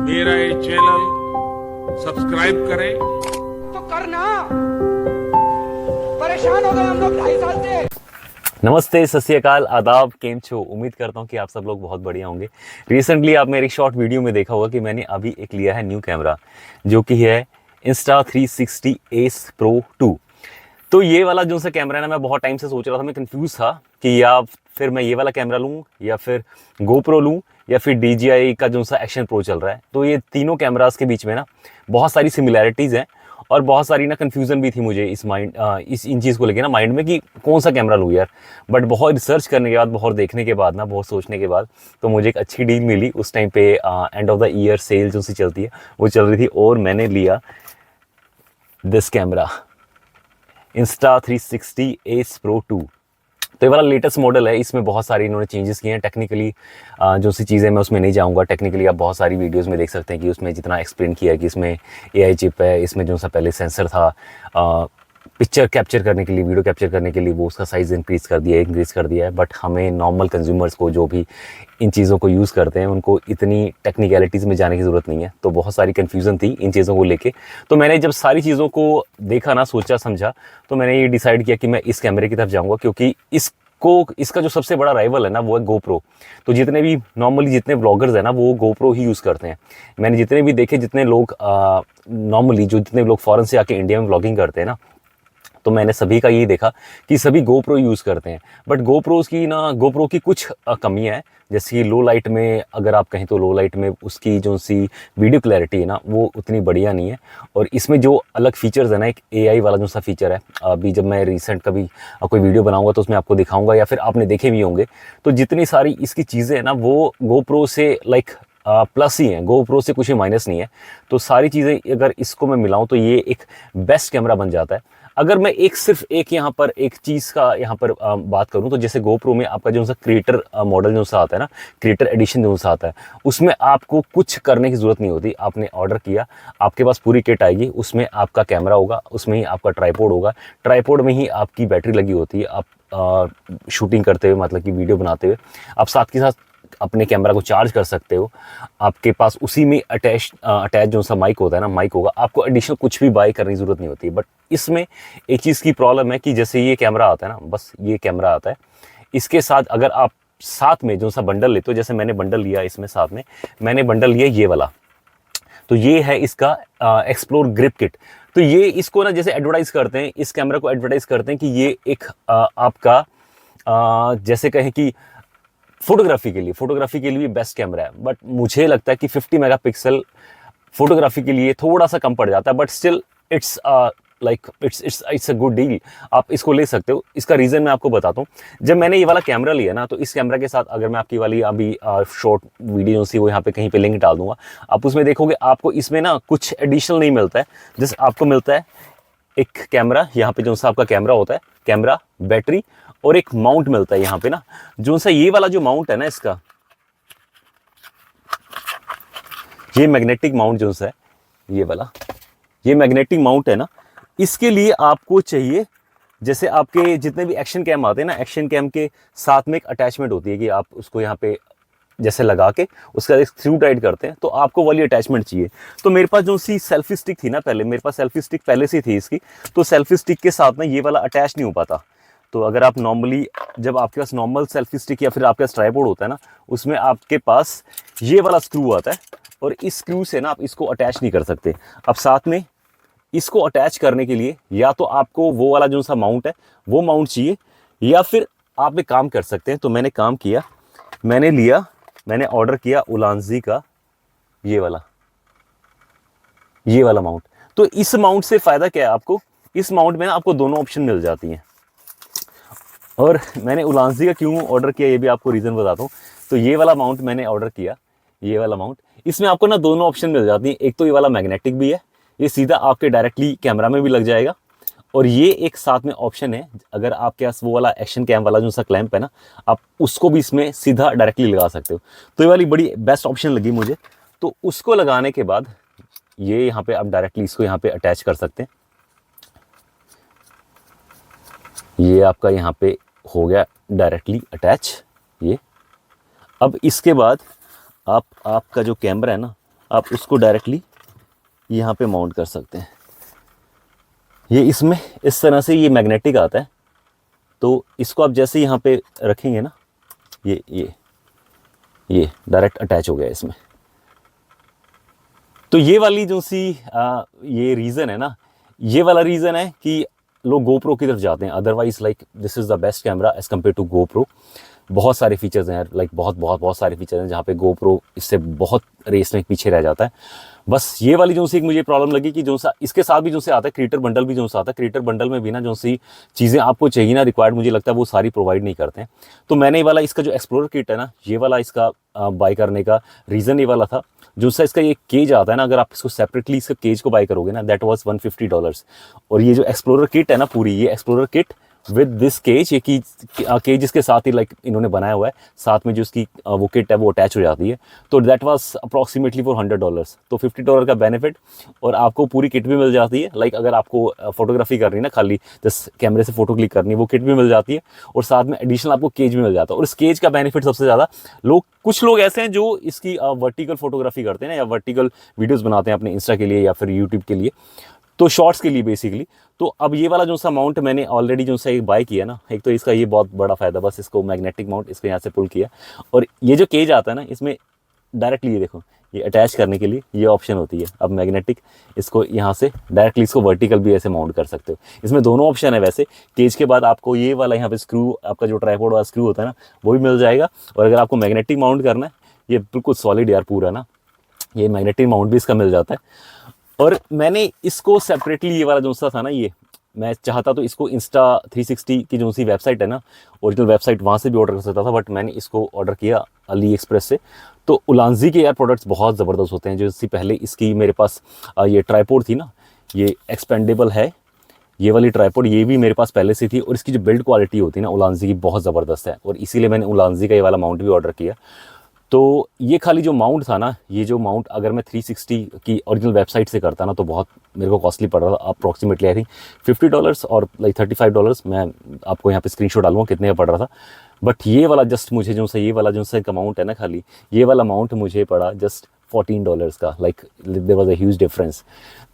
मेरा ये channel subscribe करें। तो करना, परेशान हो गए हम लोग 2.5 साल से। नमस्ते, सत श्री अकाल, आदाब, केम छो। उम्मीद करता हूँ कि आप सब लोग बहुत बढ़िया होंगे। रिसेंटली आप मेरी शॉर्ट वीडियो में देखा होगा कि मैंने अभी एक लिया है न्यू कैमरा, जो कि है Insta360 Ace Pro 2। तो ये वाला जो सा कैमरा है ना, मैं बहुत टाइम से सोच रहा था, मैं कंफ्यूज था कि या फिर मैं ये वाला कैमरा लूँ या फिर GoPro लूँ या फिर DJI का जो सा एक्शन प्रो चल रहा है। तो ये तीनों कैमरास के बीच में ना बहुत सारी सिमिलैरिटीज़ हैं और बहुत सारी ना कन्फ्यूज़न भी थी मुझे इस इन चीज़ को लेके ना माइंड में कि कौन सा कैमरा लूँ यार। बट बहुत रिसर्च करने के बाद, बहुत देखने के बाद ना, बहुत सोचने के बाद तो मुझे एक अच्छी डील मिली। उस टाइम पे end of the year cell जो सी चलती है वो चल रही थी और मैंने लिया this camera Insta360 Ace Pro 2। तो ये वाला लेटेस्ट मॉडल है। इसमें बहुत सारी इन्होंने चेंजेस किए हैं टेक्निकली। जो सी चीज़ें मैं उसमें नहीं जाऊंगा, टेक्निकली आप बहुत सारी वीडियोस में देख सकते हैं कि उसमें जितना एक्सप्लेन किया है कि इसमें AI चिप है, इसमें जो सा पहले सेंसर था पिक्चर कैप्चर करने के लिए, वीडियो कैप्चर करने के लिए, वो उसका साइज़ इंक्रीज़ कर दिया है। बट हमें नॉर्मल कंज्यूमर्स को, जो भी इन चीज़ों को यूज़ करते हैं, उनको इतनी टेक्निकलिटीज़ में जाने की ज़रूरत नहीं है। तो बहुत सारी कन्फ्यूज़न थी इन चीज़ों को लेके। तो मैंने जब सारी चीज़ों को देखा ना, सोचा समझा, तो मैंने ये डिसाइड किया कि मैं इस कैमरे की तरफ जाऊँगा, क्योंकि इसका जो सबसे बड़ा राइवल है ना वो है GoPro। तो जितने भी नॉर्मली जितने ब्लॉगर्स हैं ना वो GoPro ही यूज़ करते हैं। मैंने जितने भी देखे, जितने लोग नॉर्मली जितने लोग फॉरेन से आके इंडिया में व्लॉगिंग करते हैं ना, तो मैंने सभी का यही देखा कि सभी GoPro यूज़ करते हैं। बट GoPro की कुछ कमियां हैं, जैसे कि लो लाइट में, अगर आप कहें तो लो लाइट में उसकी जो सी वीडियो क्लैरिटी है ना वो उतनी बढ़िया नहीं है। और इसमें जो अलग फीचर्स है ना, एक AI वाला जो सा फीचर है, अभी जब मैं रिसेंट कभी कोई वीडियो बनाऊंगा तो उसमें आपको दिखाऊंगा, या फिर आपने देखे भी होंगे। तो जितनी सारी इसकी चीज़ें हैं ना वो GoPro से प्लस ही हैं, GoPro से कुछ भी माइनस नहीं है। तो सारी चीज़ें अगर इसको मैं मिलाऊं तो ये एक बेस्ट कैमरा बन जाता है। अगर मैं सिर्फ एक यहाँ पर एक चीज़ का यहाँ पर बात करूँ तो जैसे GoPro में आपका जो सा क्रिएटर मॉडल जो सा आता है ना, क्रिएटर एडिशन जो सा आता है, उसमें आपको कुछ करने की ज़रूरत नहीं होती। आपने ऑर्डर किया, आपके पास पूरी किट आएगी, उसमें आपका कैमरा होगा, उसमें ही आपका ट्राइपॉड होगा, ट्राइपॉड में ही आपकी बैटरी लगी होती है। आप शूटिंग करते हुए, मतलब कि वीडियो बनाते हुए, आप साथ के साथ अपने कैमरा को चार्ज कर सकते हो। आपके पास उसी में अटैच जो सा माइक होता है ना, माइक होगा, आपको एडिशनल कुछ भी बाय करने की ज़रूरत नहीं होती। बट इसमें एक चीज़ की प्रॉब्लम है कि जैसे ये कैमरा आता है ना, बस ये कैमरा आता है, इसके साथ अगर आप साथ में जो सा बंडल लेते हो, जैसे मैंने बंडल लिया, इसमें साथ में मैंने बंडल लिया ये वाला, तो ये है इसका एक्सप्लोर ग्रिप किट। तो ये इसको ना जैसे एडवर्टाइज़ करते हैं, इस कैमरा को एडवर्टाइज़ करते हैं कि ये एक आपका जैसे कहें कि फोटोग्राफी के लिए भी बेस्ट कैमरा है। बट मुझे लगता है कि 50 मेगापिक्सल फोटोग्राफी के लिए थोड़ा सा कम पड़ जाता है। But still it's it's a good deal, आप इसको ले सकते हो। इसका रीज़न मैं आपको बताता हूँ। जब मैंने ये वाला कैमरा लिया ना, तो इस कैमरा के साथ, अगर मैं आपकी वाली अभी शॉर्ट वीडियो सी वो यहाँ पे कहीं पे लिंक डाल दूंगा, आप उसमें देखोगे आपको इसमें ना कुछ एडिशनल नहीं मिलता है। जैसे आपको मिलता है एक कैमरा, यहाँ पे जो सा आपका कैमरा होता है, कैमरा, बैटरी और एक माउंट मिलता है यहाँ पे ना, जो सा ये वाला जो माउंट है ना, इसका ये मैग्नेटिक माउंट जो सा है, ये वाला ये मैग्नेटिक माउंट है ना, इसके लिए आपको चाहिए, जैसे आपके जितने भी एक्शन कैम आते हैं ना, एक्शन कैम के साथ में एक अटैचमेंट होती है कि आप उसको यहाँ पे जैसे लगा के उसका एक स्क्रू टाइट करते हैं, तो आपको वाली अटैचमेंट चाहिए। तो मेरे पास जो सी सेल्फी स्टिक थी ना, मेरे पास सेल्फी स्टिक पहले से थी इसकी, तो सेल्फी स्टिक के साथ ना ये वाला अटैच नहीं हो पाता। तो अगर आप नॉर्मली, जब आपके पास नॉर्मल सेल्फी स्टिक या फिर आपके पास ट्राइपॉड होता है ना, उसमें आपके पास ये वाला स्क्रू आता है और इस स्क्रू से ना आप इसको अटैच नहीं कर सकते। अब साथ में इसको अटैच करने के लिए या तो आपको वो वाला जो सा माउंट है वो माउंट चाहिए, या फिर आप एक काम कर सकते हैं। तो मैंने काम किया, मैंने ऑर्डर किया उलांजी का ये वाला माउंट। तो इस माउंट से फ़ायदा क्या है आपको, इस माउंट में ना आपको दोनों ऑप्शन मिल जाती हैं। और मैंने उलांजी का क्यों ऑर्डर किया ये भी आपको रीज़न बताता हूँ। तो ये वाला माउंट मैंने ऑर्डर किया, ये वाला माउंट, इसमें आपको ना दोनों ऑप्शन मिल जाती हैं। एक तो ये वाला मैग्नेटिक भी है, ये सीधा आपके डायरेक्टली कैमरा में भी लग जाएगा, और ये एक साथ में ऑप्शन है, अगर आपके पास वो वाला एक्शन कैम वाला जो सा क्लैंप है ना, आप उसको भी इसमें सीधा डायरेक्टली लगा सकते हो। तो ये वाली बड़ी बेस्ट ऑप्शन लगी मुझे। तो उसको लगाने के बाद ये यहाँ पे आप डायरेक्टली इसको यहाँ पे अटैच कर सकते हैं। ये आपका यहाँ पे हो गया डायरेक्टली अटैच ये। अब इसके बाद आपका जो कैमरा है ना आप उसको डायरेक्टली यहाँ पे माउंट कर सकते हैं। ये इसमें इस तरह से ये मैग्नेटिक आता है, तो इसको आप जैसे यहाँ पे रखेंगे ना, ये डायरेक्ट अटैच हो गया इसमें। तो ये वाली जो सी ये रीज़न है ना, ये वाला रीज़न है कि लोग GoPro की तरफ जाते हैं। Otherwise like this is the best camera as compare to GoPro। बहुत सारे फीचर्स हैं यार, लाइक बहुत सारे फीचर्स हैं जहाँ पे GoPro इससे बहुत रेस में पीछे रह जाता है। बस ये वाली जो सी एक मुझे प्रॉब्लम लगी कि जो सा इसके साथ भी जो से आता है क्रिएटर बंडल भी जो सा आता है, क्रिएटर बंडल में भी ना जो सी चीज़ें आपको चाहिए ना रिक्वायर्ड, मुझे लगता है वो सारी प्रोवाइड नहीं करते हैं। तो मैंने ये वाला इसका जो एक्सप्लोरर किट है ना, ये वाला इसका बाय करने का रीज़न ये वाला था। जो सा इसका ये केज आता है ना, अगर आप इसको सेपरेटली इसका केज को बाय करोगे ना, दैट वाज $150। और ये जो एक्सप्लोरर किट है ना पूरी, ये explorer kit with this cage, ये केज इसके साथ ही लाइक इन्होंने बनाया हुआ है, साथ में जो इसकी वो किट है वो अटैच हो जाती है। तो दैट वाज अप्रॉक्सीमेटली फॉर $100। तो $50 का बेनिफिट, और आपको पूरी किट भी मिल जाती है। लाइक अगर आपको फोटोग्राफी करनी है ना, खाली जस्ट कैमरे से फोटो क्लिक करनी है, वो किट भी मिल जाती है, और साथ में एडिशनल आपको केज भी मिल जाता है। और इस केज का बेनिफिट सबसे ज़्यादा कुछ लोग ऐसे हैं जो इसकी वर्टिकल फोटोग्राफी करते हैं ना, या वर्टिकल वीडियोज़ बनाते हैं अपने इंस्टा के लिए या फिर यूट्यूब के लिए, तो शॉर्ट्स के लिए बेसिकली। तो अब ये वाला जो सा माउंट मैंने ऑलरेडी जो सा एक बाय किया ना, एक तो इसका ये बहुत बड़ा फ़ायदा, बस इसको मैग्नेटिक माउंट इसको यहाँ से पुल किया, और ये जो केज आता है ना इसमें डायरेक्टली ये देखो, ये अटैच करने के लिए ये ऑप्शन होती है। अब मैग्नेटिक इसको यहाँ से डायरेक्टली इसको वर्टिकल भी ऐसे माउंट कर सकते हो। इसमें दोनों ऑप्शन है वैसे। केज के बाद आपको ये वाला यहाँ पे स्क्रू, आपका जो ट्राइपॉड वाला स्क्रू होता है ना, वो भी मिल जाएगा। और अगर आपको मैग्नेटिक माउंट करना है, ये बिल्कुल सॉलिड यार पूरा ना, ये मैग्नेटिक माउंट भी इसका मिल जाता है। और मैंने इसको सेपरेटली, ये वाला जो सा था ना, ये मैं चाहता तो इसको Insta360 की जो सी वेबसाइट है ना, ओरिजिनल वेबसाइट, वहाँ से भी ऑर्डर कर सकता था, बट मैंने इसको ऑर्डर किया अली एक्सप्रेस से। तो उलांजी के यार प्रोडक्ट्स बहुत ज़बरदस्त होते हैं। जो इससे पहले इसकी मेरे पास ये ट्राइपॉड थी ना, ये एक्सपेंडेबल है, ये वाली ट्राइपॉड, ये भी मेरे पास पहले से थी। और इसकी जो बिल्ड क्वालिटी होती है ना उलांजी की, बहुत ज़बरदस्त है, और इसीलिए मैंने उलांजी का ये वाला माउंट भी ऑर्डर किया। तो ये खाली जो माउंट था ना, ये जो माउंट अगर मैं 360 की ओरिजिनल वेबसाइट से करता ना, तो बहुत मेरे को कॉस्टली पड़ रहा था, अप्रॉक्सीमेटली आई थिंक $50 और लाइक $35। मैं आपको यहाँ पे स्क्रीनशॉट डालूंगा कितने का पड़ रहा था। बट ये वाला जस्ट मुझे जो सा, ये वाला जो सा एक अमाउंट है ना, खाली ये वाला अमाउंट मुझे पड़ा जस्ट $14 का। Like there was a huge difference.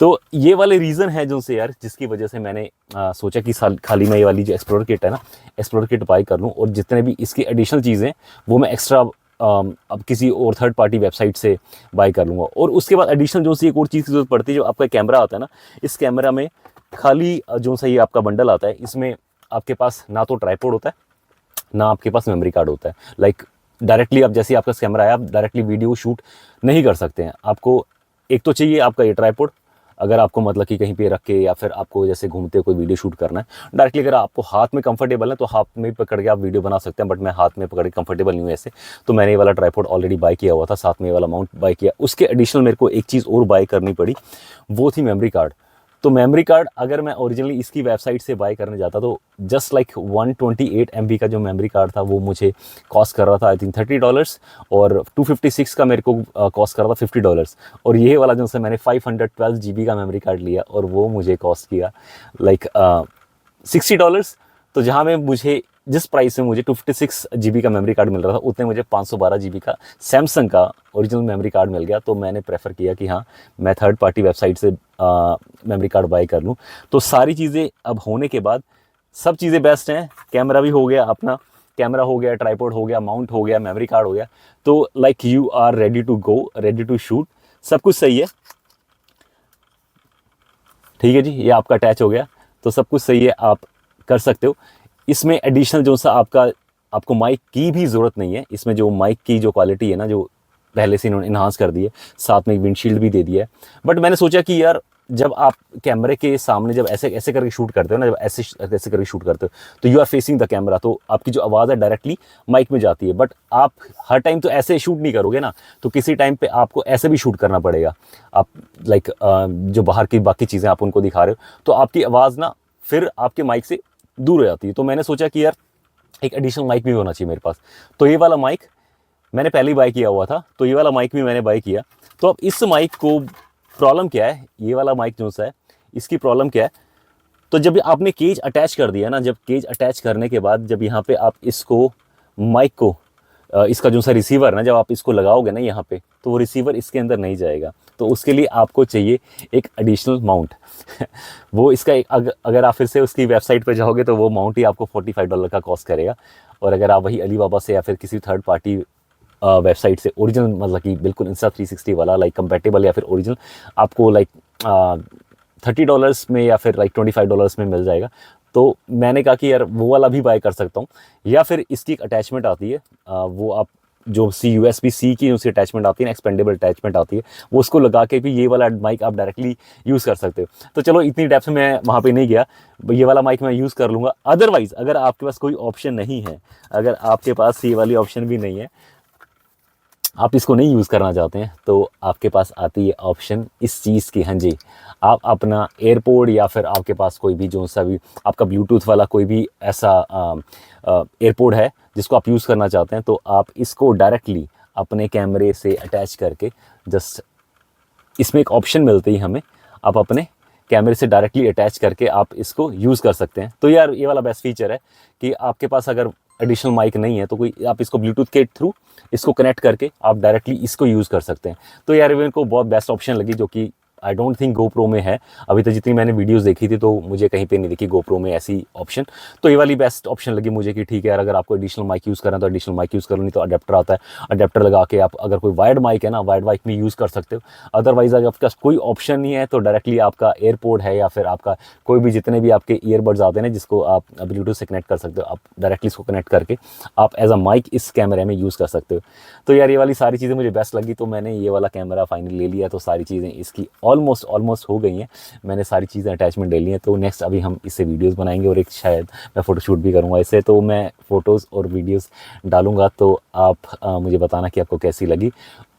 तो ये वाले रीज़न है जो से यार, जिसकी वजह से मैंने सोचा कि खाली मैं ये वाली जो एक्सप्लोरर किट है ना, एक्सप्लोरर किट बाय कर लूँ, और जितने भी इसकी एडिशनल चीज़ें वो मैं एक्स्ट्रा अब किसी और थर्ड पार्टी वेबसाइट से बाय कर लूँगा। और उसके बाद एडिशनल जो सी एक और चीज़ की ज़रूरत पड़ती है, जो आपका कैमरा आता है ना, इस कैमरा में खाली जो सा ये आपका बंडल आता है, इसमें आपके पास ना तो ट्राइपॉड होता है, ना आपके पास मेमोरी कार्ड होता है। लाइक डायरेक्टली आप जैसे आपका कैमरा है, आप डायरेक्टली वीडियो शूट नहीं कर सकते हैं। आपको एक तो चाहिए आपका ये ट्राइपॉड, अगर आपको मतलब कि कहीं पे रख के, या फिर आपको जैसे घूमते कोई वीडियो शूट करना है डायरेक्टली, अगर आपको हाथ में कंफर्टेबल है तो हाथ में पकड़ के आप वीडियो बना सकते हैं। बट मैं हाथ में पकड़ के कंफर्टेबल नहीं हूँ ऐसे, तो मैंने ये वाला ट्राइपॉड ऑलरेडी बाय किया हुआ था, साथ में ये वाला माउंट बाय किया। उसके एडिशनल मेरे को एक चीज़ और बाय करनी पड़ी, वो थी मेमोरी कार्ड। तो मेमोरी कार्ड अगर मैं ओरिजिनली इसकी वेबसाइट से बाय करने जाता तो जस्ट लाइक 128 MB का जो मेमोरी कार्ड था वो मुझे कॉस्ट कर रहा था आई थिंक $30, और 256 का मेरे को कॉस्ट कर रहा था $50। और ये वाला जो से मैंने 512 GB का मेमोरी कार्ड लिया, और वो मुझे कॉस्ट किया लाइक $60। तो जहाँ में मुझे जिस प्राइस में मुझे 256 GB का मेमोरी कार्ड मिल रहा था, उतने मुझे 512 GB का सैमसंग का ओरिजिनल मेमोरी कार्ड मिल गया। तो मैंने प्रेफर किया कि हाँ, मैं थर्ड पार्टी वेबसाइट से मेमोरी कार्ड बाय कर लूँ। तो सारी चीज़ें अब होने के बाद सब चीज़ें बेस्ट हैं। कैमरा भी हो गया अपना, कैमरा हो गया, ट्राइपॉड हो गया, माउंट हो गया, मेमोरी कार्ड हो गया। तो like you are ready to go, ready to shoot, सब कुछ सही है। ठीक है जी, ये आपका अटैच हो गया, तो सब कुछ सही है, आप कर सकते हो। इसमें एडिशनल जो सा आपको माइक की भी ज़रूरत नहीं है। इसमें जो माइक की जो क्वालिटी है ना, जो पहले से इन्होंने इन्हांस कर दी है, साथ में एक विंडशील्ड भी दे दिया है। बट मैंने सोचा कि यार जब आप कैमरे के सामने जब ऐसे ऐसे करके शूट करते हो ना, जब ऐसे ऐसे करके शूट करते हो, तो you are facing the camera, तो आपकी जो आवाज़ है डायरेक्टली माइक में जाती है। बट आप हर टाइम तो ऐसे शूट नहीं करोगे ना, तो किसी टाइम पे आपको ऐसे भी शूट करना पड़ेगा। आप लाइक जो बाहर की बाकी चीज़ें आप उनको दिखा रहे हो, तो आपकी आवाज़ ना फिर आपके माइक से दूर हो जाती है। तो मैंने सोचा कि यार एक एडिशनल माइक भी होना चाहिए मेरे पास। तो ये वाला माइक मैंने पहले ही बाय किया हुआ था, तो ये वाला माइक भी मैंने बाय किया। तो अब इस माइक को प्रॉब्लम क्या है, ये वाला माइक जो सा है इसकी प्रॉब्लम क्या है, तो जब आपने केज अटैच कर दिया ना, जब केज अटैच करने के बाद जब यहाँ पे आप इसको माइक को इसका जो सा रिसीवर ना, जब आप इसको लगाओगे ना यहाँ पे, तो वो रिसीवर इसके अंदर नहीं जाएगा। तो उसके लिए आपको चाहिए एक एडिशनल माउंट। वो इसका अगर आप फिर से उसकी वेबसाइट पे जाओगे तो वो माउंट ही आपको $45 का कॉस्ट करेगा। और अगर आप वही अलीबाबा से या फिर किसी थर्ड पार्टी वेबसाइट से ओरिजिनल, मतलब कि बिल्कुल Insta360 वाला लाइक कंपेटेबल या फिर ओरिजिनल, आपको लाइक $30 में या फिर लाइक $25 में मिल जाएगा। तो मैंने कहा कि यार वो वाला भी बाय कर सकता हूँ, या फिर इसकी एक अटैचमेंट आती है, वो आप जो USB-C की उसकी अटैचमेंट आती है ना, एक्सपेंडेबल अटैचमेंट आती है, वो उसको लगा के भी ये वाला माइक आप डायरेक्टली यूज़ कर सकते हो। तो चलो इतनी डेप्थ में मैं वहाँ पे नहीं गया, ये वाला माइक मैं यूज़ कर लूँगा। अदरवाइज़ अगर आपके पास कोई ऑप्शन नहीं है, अगर आपके पास ये वाली ऑप्शन भी नहीं है, आप इसको नहीं यूज़ करना चाहते हैं, तो आपके पास आती है ऑप्शन इस चीज़ की। हाँ जी, आप अपना एयरपोर्ट या फिर आपके पास कोई भी जो सा भी आपका ब्लूटूथ वाला कोई भी ऐसा एयरपोर्ट है जिसको आप यूज़ करना चाहते हैं, तो आप इसको डायरेक्टली अपने कैमरे से अटैच करके, जस्ट इसमें एक ऑप्शन मिलती है हमें, आप अपने कैमरे से डायरेक्टली अटैच करके आप इसको यूज़ कर सकते हैं। तो यार ये वाला बेस्ट फीचर है कि आपके पास अगर एडिशनल माइक नहीं है तो कोई आप इसको ब्लूटूथ के थ्रू इसको कनेक्ट करके आप डायरेक्टली इसको यूज़ कर सकते हैं। तो यार ये मेरे को बहुत बेस्ट ऑप्शन लगी, जो कि आई डोंट थिंक GoPro में है। अभी तक जितनी मैंने वीडियोस देखी थी तो मुझे कहीं पे नहीं दिखी GoPro में ऐसी ऑप्शन। तो ये वाली बेस्ट ऑप्शन लगी मुझे कि ठीक है यार, अगर आपको एडिशनल माइक यूज़ करना है तो एडिशनल माइक यूज़ करो, नहीं तो अडेप्टर आता है, अडेप्टर लगा के आप अगर कोई वायर्ड माइक है ना, वायर्ड माइक में यूज़ कर सकते हो। अदरवाइज़ अगर आपके पास कोई ऑप्शन नहीं है तो डायरेक्टली आपका एयरपोर्ट है या फिर आपका कोई भी जितने भी आपके ईयरबड्स आते हैं ना, जिसको आप ब्लूटूथ से कनेक्ट कर सकते हो, आप डायरेक्टली इसको कनेक्ट करके आप एज अ माइक इस कैमरे में यूज़ कर सकते हो। तो यार ये वाली सारी चीज़ें मुझे बेस्ट लगी, तो मैंने ये वाला कैमरा फाइनली ले लिया। तो सारी चीज़ें इसकी ऑलमोस्ट हो गई हैं, मैंने सारी चीज़ें अटैचमेंट ले ली हैं। तो नेक्स्ट अभी हम इससे वीडियोस बनाएंगे और एक शायद मैं फ़ोटोशूट भी करूँगा इससे। तो मैं फ़ोटोज़ और वीडियोस डालूँगा, तो आप मुझे बताना कि आपको कैसी लगी।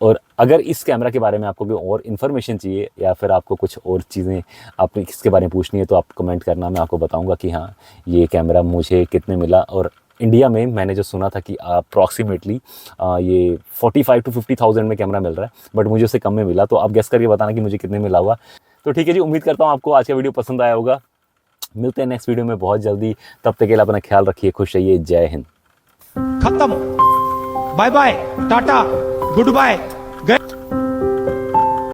और अगर इस कैमरा के बारे में आपको कोई और इन्फॉर्मेशन चाहिए या फिर आपको कुछ और चीज़ें आपने किसके बारे में पूछनी है, तो आप कमेंट करना, मैं आपको बताऊँगा कि हाँ ये कैमरा मुझे कितने मिला। और इंडिया में मैंने जो सुना था कि अप्रॉक्सीमेटली ये 45 to 50,000 में कैमरा मिल रहा है, बट मुझे उससे कम में मिला। तो आप गेस करके बताना कि मुझे कितने मिला होगा। तो ठीक है जी, उम्मीद करता हूँ आपको आज का वीडियो पसंद आया होगा। मिलते हैं नेक्स्ट वीडियो में बहुत जल्दी, तब तक के लिए अपना ख्याल रखिए, खुश रहिए, जय हिंद। खत्म, बाय बाय, टाटा, गुड बाय।